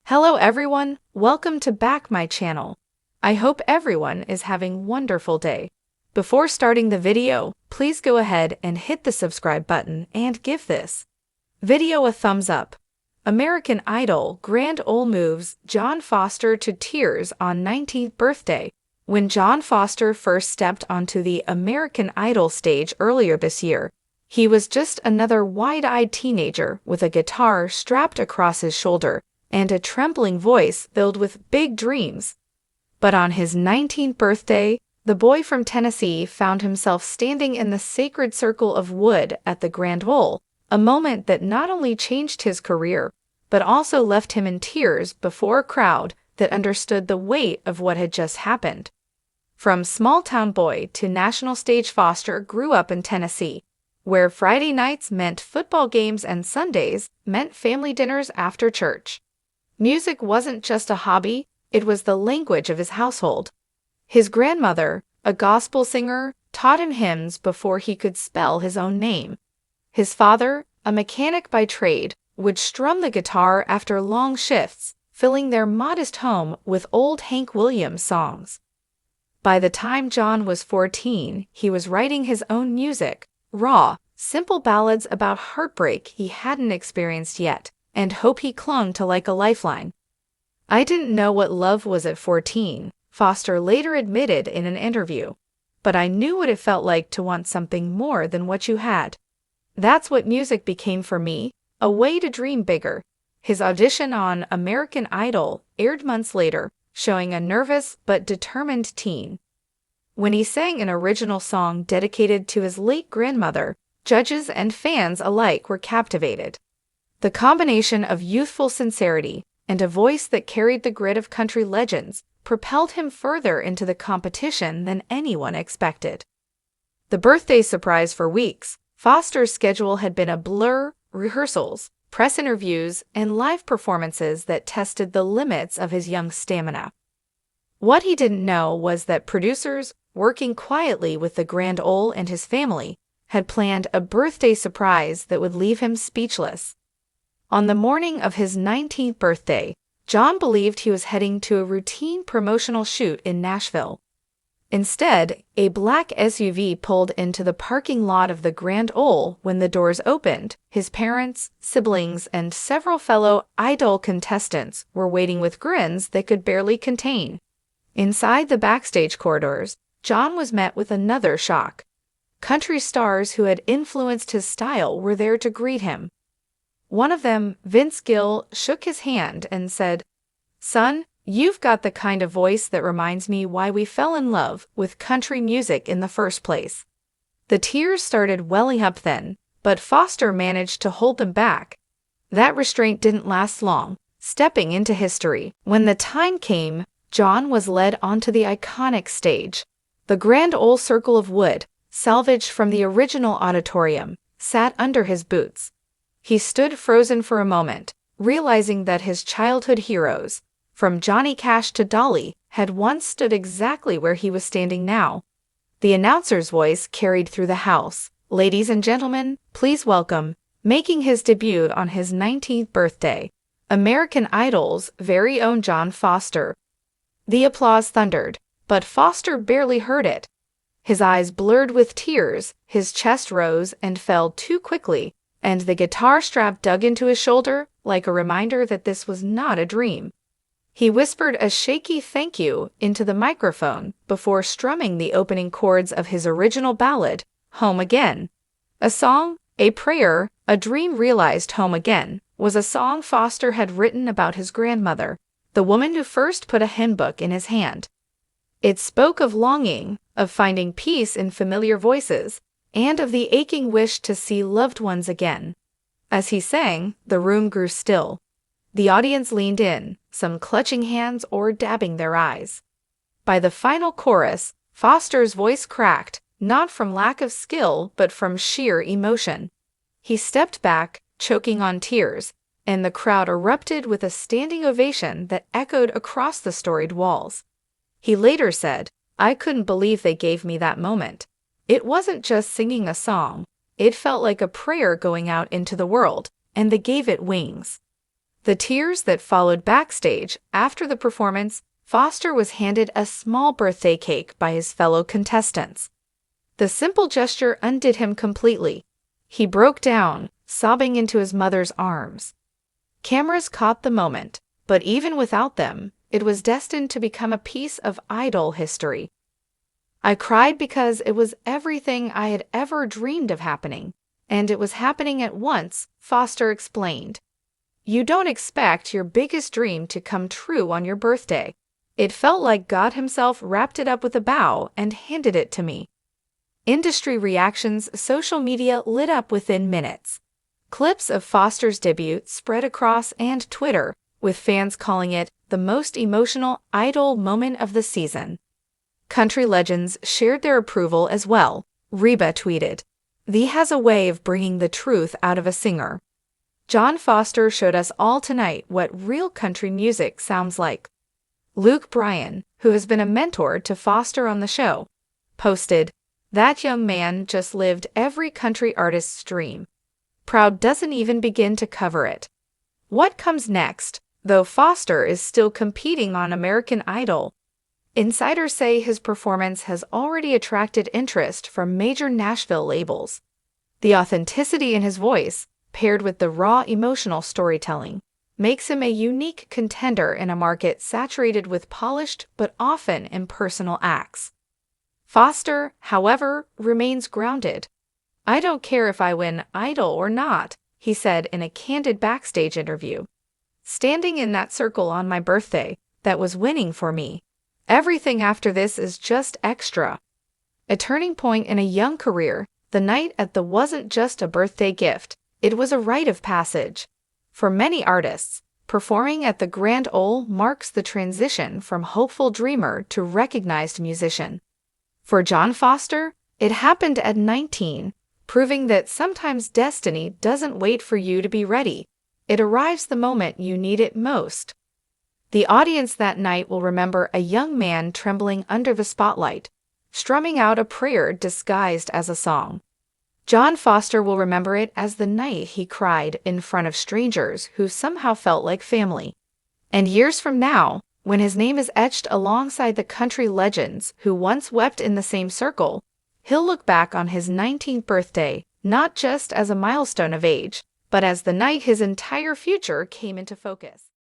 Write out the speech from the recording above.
Hello everyone, welcome to back my channel. I hope everyone is having wonderful day. Before starting the video, please go ahead and hit the subscribe button and give this video a thumbs up. American Idol Grand Ole moves John Foster to tears on 19th birthday. When John Foster first stepped onto the American Idol stage earlier this year, he was just another wide-eyed teenager with a guitar strapped across his shoulder and a trembling voice filled with big dreams. But on his 19th birthday, the boy from Tennessee found himself standing in the sacred circle of wood at the Grand Ole, a moment that not only changed his career, but also left him in tears before a crowd that understood the weight of what had just happened. From small-town boy to national stage, Foster grew up in Tennessee, where Friday nights meant football games and Sundays meant family dinners after church. Music wasn't just a hobby, it was the language of his household. His grandmother, a gospel singer, taught him hymns before he could spell his own name. His father, a mechanic by trade, would strum the guitar after long shifts, filling their modest home with old Hank Williams songs. By the time John was 14, he was writing his own music, raw, simple ballads about heartbreak he hadn't experienced yet, and hope he clung to like a lifeline. "I didn't know what love was at 14, Foster later admitted in an interview. But I knew what it felt like to want something more than what you had. That's what music became for me, a way to dream bigger." His audition on American Idol aired months later, showing a nervous but determined teen. When he sang an original song dedicated to his late grandmother, judges and fans alike were captivated. The combination of youthful sincerity and a voice that carried the grit of country legends propelled him further into the competition than anyone expected. The birthday surprise for weeks, Foster's schedule had been a blur: rehearsals, press interviews, and live performances that tested the limits of his young stamina. What he didn't know was that producers, working quietly with the Grand Ole and his family, had planned a birthday surprise that would leave him speechless. On the morning of his 19th birthday, John believed he was heading to a routine promotional shoot in Nashville. Instead, a black SUV pulled into the parking lot of the Grand Ole when the doors opened. His parents, siblings, and several fellow Idol contestants were waiting with grins they could barely contain. Inside the backstage corridors, John was met with another shock. Country stars who had influenced his style were there to greet him. One of them, Vince Gill, shook his hand and said, "Son, you've got the kind of voice that reminds me why we fell in love with country music in the first place." The tears started welling up then, but Foster managed to hold them back. That restraint didn't last long, stepping into history. When the time came, John was led onto the iconic stage. The Grand Ole circle of wood, salvaged from the original auditorium, sat under his boots. He stood frozen for a moment, realizing that his childhood heroes, from Johnny Cash to Dolly, had once stood exactly where he was standing now. The announcer's voice carried through the house. "Ladies and gentlemen, please welcome, making his debut on his 19th birthday, American Idol's very own John Foster." The applause thundered, but Foster barely heard it. His eyes blurred with tears, his chest rose and fell too quickly, and the guitar strap dug into his shoulder like a reminder that this was not a dream. He whispered a shaky thank you into the microphone before strumming the opening chords of his original ballad, "Home Again." A song, a prayer, a dream realized. Home Again was a song Foster had written about his grandmother, the woman who first put a hymn book in his hand. It spoke of longing, of finding peace in familiar voices, and of the aching wish to see loved ones again. As he sang, the room grew still. The audience leaned in, some clutching hands or dabbing their eyes. By the final chorus, Foster's voice cracked, not from lack of skill but from sheer emotion. He stepped back, choking on tears, and the crowd erupted with a standing ovation that echoed across the storied walls. He later said, "I couldn't believe they gave me that moment. It wasn't just singing a song, it felt like a prayer going out into the world, and they gave it wings." The tears that followed backstage after the performance, Foster was handed a small birthday cake by his fellow contestants. The simple gesture undid him completely. He broke down, sobbing into his mother's arms. Cameras caught the moment, but even without them, it was destined to become a piece of idol history. I cried because it was everything I had ever dreamed of happening, and it was happening at once, Foster explained. You don't expect your biggest dream to come true on your birthday. It felt like God himself wrapped it up with a bow and handed it to me. Industry reactions, social media lit up within minutes. Clips of Foster's debut spread across and Twitter, with fans calling it the most emotional idol moment of the season. Country legends shared their approval as well. Reba tweeted, "Thee has a way of bringing the truth out of a singer. John Foster showed us all tonight what real country music sounds like." Luke Bryan, who has been a mentor to Foster on the show, posted, "That young man just lived every country artist's dream. Proud doesn't even begin to cover it." What comes next, though Foster is still competing on American Idol? Insiders say his performance has already attracted interest from major Nashville labels. The authenticity in his voice, paired with the raw emotional storytelling, makes him a unique contender in a market saturated with polished but often impersonal acts. Foster, however, remains grounded. "I don't care if I win Idol or not," he said in a candid backstage interview. "Standing in that circle on my birthday, that was winning for me. Everything after this is just extra." A turning point in a young career, the night at the wasn't just a birthday gift, it was a rite of passage. For many artists, performing at the Grand Ole marks the transition from hopeful dreamer to recognized musician. For John Foster, it happened at 19, proving that sometimes destiny doesn't wait for you to be ready. It arrives the moment you need it most. The audience that night will remember a young man trembling under the spotlight, strumming out a prayer disguised as a song. John Foster will remember it as the night he cried in front of strangers who somehow felt like family. And years from now, when his name is etched alongside the country legends who once wept in the same circle, he'll look back on his 19th birthday not just as a milestone of age, but as the night his entire future came into focus.